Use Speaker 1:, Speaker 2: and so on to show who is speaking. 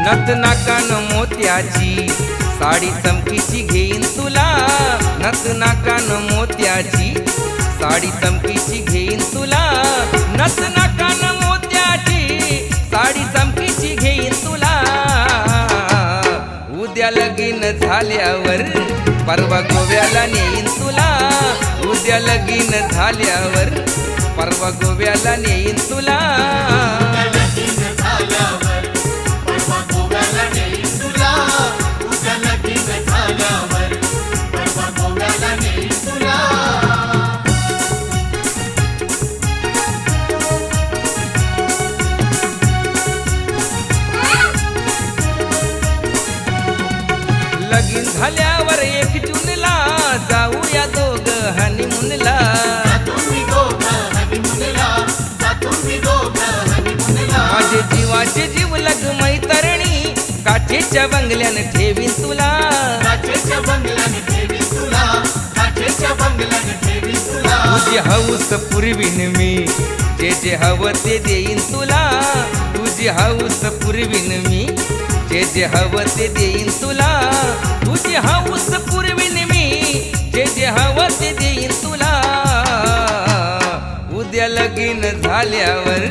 Speaker 1: नथ नाकान मोत्याची साडी चमकीची घेईन तुला, नथ नाकान मोत्याची साडी चमकीची घेईन तुला, नथ नाकान मोत्याची साडी चमकीची घेईन तुला. उद्या लगीन झाल्यावर परवा गोव्याला नेईन तुला, उद्या लगीन झाल्यावर परवा गोव्याला नेईन तुला. लगीन झाल्यावर 1 जूनला जाऊया दोघं हनीमूनला. माझे जीवाचे जीवलग मैतरणी काठेच्या बंगल्याने ठेवीन तुला, तुझी हौस पुरवीन मी, जे जे हवं ते देईन तुला, तुझी हौस पुरवीन मी, जे जे हवं ते देईन तुला, तुझी हौस पुरवीन मी, जे जे हवं ते देईन तुला. उद्या लगीन झाल्यावर